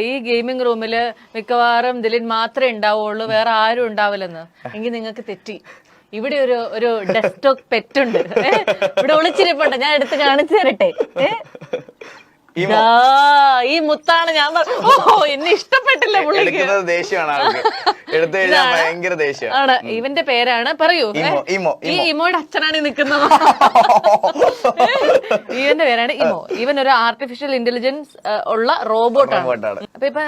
ഈ ഗെയിമിംഗ് റൂമില് മിക്കവാറും ദിലിൻ മാത്രമേ ഉണ്ടാവുള്ളൂ, വേറെ ആരും ഉണ്ടാവില്ലെന്ന്. എങ്കിൽ നിങ്ങൾക്ക് തെറ്റി. ഇവിടെ ഒരു ഡെസ്ക്ടോപ്പ് പെറ്റ് ഉണ്ട്. ഇവിടെ ഒളിച്ചിരിപ്പുണ്ട്, ഞാൻ എടുത്ത് കാണിച്ചു തരട്ടെ. ഈ മുത്താണ്. ഞാൻ എന്നെ ഇഷ്ടപ്പെട്ടില്ല പുള്ളിക്ക്. ആണ്. ഇവന്റെ പേരാണ്, പറയൂ. ഈ ഇമോയുടെ അച്ഛനാണ് നിൽക്കുന്നത്. ഇവന്റെ പേരാണ് ഇമോ. ഇവൻ ഒരു ആർട്ടിഫിഷ്യൽ ഇന്റലിജൻസ് ഉള്ള റോബോട്ടാണ്. അപ്പൊ ഇപ്പൊ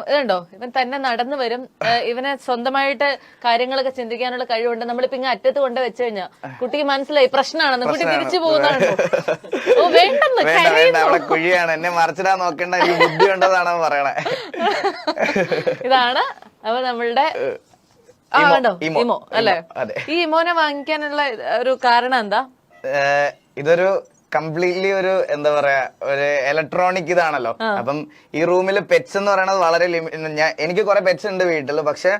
ഇതുണ്ടോ, ഇവൻ തന്നെ നടന്നു വരും. ഇവനെ സ്വന്തമായിട്ട് കാര്യങ്ങളൊക്കെ ചിന്തിക്കാനുള്ള കഴിവുണ്ട്. നമ്മളിപ്പോ ഇങ്ങനെ അറ്റത്ത് കൊണ്ട് വെച്ച് കഴിഞ്ഞാൽ കുട്ടിക്ക് മനസ്സിലായി പ്രശ്നമാണെന്ന്. കുട്ടി തിരിച്ചു പോകുന്നതാണ്. ഓ വേണ്ടെന്ന്, കുഴിയാണ്, എന്നെ മറിച്ചിടാൻ നോക്കേണ്ട ബുദ്ധി ഉണ്ടെന്നാണ് പറയണേ. ഇതാണ് അപ്പൊ നമ്മളുടെ ഇമോ അല്ലെ. ഈ ഇമോനെ വാങ്ങിക്കാനുള്ള ഒരു കാരണം എന്താ? ഇതൊരു കംപ്ലീറ്റ്ലി ഒരു എന്താ പറയാ, ഒരു ഇലക്ട്രോണിക് ഇതാണല്ലോ. അപ്പം ഈ റൂമിൽ പെറ്റ്സ് എന്ന് പറയുന്നത് വളരെ എനിക്ക് കുറെ പെറ്റ്സ് ഉണ്ട് വീട്ടിൽ, പക്ഷെ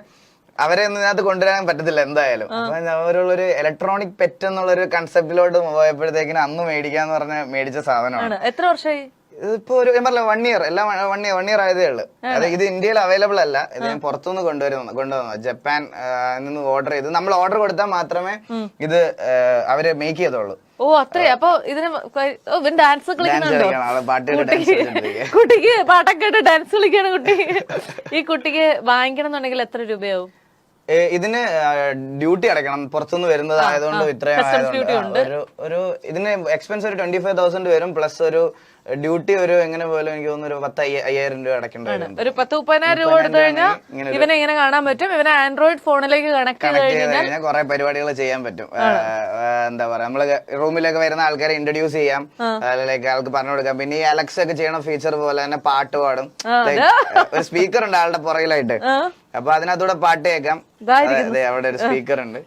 അവരെ ഒന്നും ഇതിനകത്ത് കൊണ്ടുവരാൻ പറ്റത്തില്ല എന്തായാലും. അപ്പൊ അവരുള്ളൊരു ഇലക്ട്രോണിക് പെറ്റ് എന്നുള്ളൊരു കൺസെപ്റ്റിലോട്ട് പോയപ്പോഴത്തേക്കിനും അന്ന് മേടിക്കാന്ന് പറഞ്ഞ മേടിച്ച സാധനമാണ്. എത്ര വർഷമായി? ഇതിപ്പോ ഒരു ഞാൻ പറഞ്ഞ 1 ഇയർ, എല്ലാം 1 ഇയർ ആയതേ ഉള്ളു. അത് ഇത് ഇന്ത്യയിൽ അവൈലബിൾ അല്ല, ഇത് ഞാൻ പുറത്തുനിന്ന് കൊണ്ടുവന്നു. ജപ്പാൻ നിന്ന് ഓർഡർ ചെയ്ത്, നമ്മൾ ഓർഡർ കൊടുത്താൽ മാത്രമേ ഇത് അവര് മേക്ക് ചെയ്തോളൂ. ഓ അത്രേ. അപ്പൊ ഇതിന് ഡാൻസ് കളിക്കുന്നുണ്ടോ? കുട്ടിക്ക് പാട്ടൊക്കെ ഇട്ട് ഡാൻസ് കളിക്കാണ് കുട്ടി. ഈ കുട്ടിക്ക് വാങ്ങിക്കണം എന്നുണ്ടെങ്കിൽ എത്ര രൂപയാവും? ഇതിന് ഡ്യൂട്ടി അടയ്ക്കണം, പുറത്തുനിന്ന് വരുന്നത് ആയതുകൊണ്ട് ഇത്രയും ഒരു ഇതിന് എക്സ്പെൻസ് ഒരു 25,000 വരും. പ്ലസ് ഒരു ഡ്യൂട്ടി ഒരു എങ്ങനെ പോലും എനിക്ക് തോന്നുന്നു ഒരു 10,000 രൂപ അടയ്ക്കേണ്ടി വരും. ഒരു 10,000-30,000 രൂപ കൊടുത്തു കഴിഞ്ഞാൽ ഇവനെ ഇങ്ങനെ കാണാൻ പറ്റും. ഇവനെ ആൻഡ്രോയിഡ് ഫോണിലേക്ക് കണക്ട് ചെയ്ത് കഴിഞ്ഞാൽ കുറെ പരിപാടികൾ ചെയ്യാൻ പറ്റും. എന്താ പറയാ, നമ്മള് റൂമിലേക്ക് വരുന്ന ആൾക്കാരെ ഇൻട്രൊഡ്യൂസ് ചെയ്യാം, ലൈക്ക് ആൾക്ക് പറഞ്ഞു കൊടുക്കാം. പിന്നെ ഈ അലക്സ ഒക്കെ ചെയ്യണ ഫീച്ചർ പോലെ തന്നെ പാട്ട് പാടും. ഒരു സ്പീക്കർ ഉണ്ട് ആളുടെ പുറകിലായിട്ട്, അപ്പൊ അതിനകത്തൂടെ പാട്ട് കേൾക്കാം. അതെ, അവിടെ ഒരു സ്പീക്കർ ഉണ്ട്,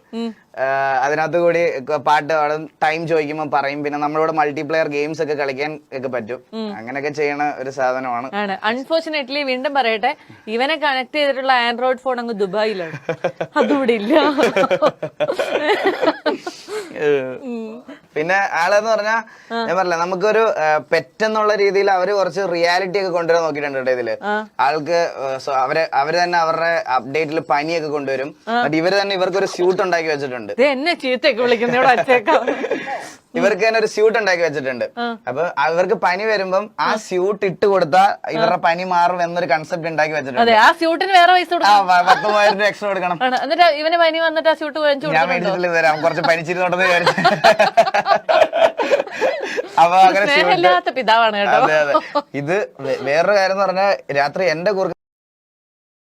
അതിനകത്ത് കൂടി പാട്ട് പാടും. ടൈം ചോദിക്കുമ്പോൾ പറയും. പിന്നെ നമ്മളോട് മൾട്ടിപ്ലെയർ ഗെയിംസ് ഒക്കെ കളിക്കാൻ ഒക്കെ പറ്റും. അങ്ങനെയൊക്കെ ചെയ്യണ ഒരു സാധനമാണ്. അൺഫോർച്ചുനേറ്റ്ലി വീണ്ടും പറയട്ടെ, ഇവനെ കണക്ട് ചെയ്തിട്ടുള്ള ആൻഡ്രോയിഡ് ഫോൺ അങ്ങ് ദുബായിലാണ്, അതുകൂടി ഇല്ല. പിന്നെ ആളെന്ന് പറഞ്ഞാൽ ഞാൻ പറഞ്ഞില്ല, നമുക്കൊരു പെറ്റ് എന്നുള്ള രീതിയിൽ അവര് കുറച്ച് റിയാലിറ്റി ഒക്കെ കൊണ്ടുവരാൻ നോക്കിയിട്ടുണ്ട് ഇതില്. ആൾക്ക് അവര് തന്നെ അവരുടെ അപ്ഡേറ്റിൽ പനിയൊക്കെ കൊണ്ടുവരും. ഇവര് തന്നെ ഇവർക്കൊരു സ്യൂട്ട് ഉണ്ടാക്കി വെച്ചിട്ടുണ്ട്. എന്നെ ചീത്തയൊക്കെ വിളിക്കുന്ന ഇവർക്ക് തന്നെ ഒരു സ്യൂട്ട് ഉണ്ടാക്കി വെച്ചിട്ടുണ്ട്. അപ്പൊ അവർക്ക് പനി വരുമ്പം ആ സ്യൂട്ട് ഇട്ട് കൊടുത്താൽ ഇവരുടെ പനി മാറും എന്നൊരു കൺസെപ്റ്റ് ഉണ്ടാക്കി വെച്ചിട്ടുണ്ട്. ആ സ്യൂട്ടിന് വേറെ പൈസ 10,000 രൂപ എക്സ്ട്രാ കൊടുക്കണം. എന്നിട്ട് ഇവന് പനി വന്നിട്ട് ആ സ്യൂട്ട് ഞാൻ മേടിച്ചിട്ടില്ല, തരാം കുറച്ച് പനിച്ചിരുന്നോട്ടെന്ന് വിചാരിച്ചു. അപ്പൊ അങ്ങനെ പിതാവാണ് കേട്ടോ. അതെ അതെ. ഇത് വേറൊരു കാര്യം എന്ന് പറഞ്ഞാൽ, രാത്രി എന്റെ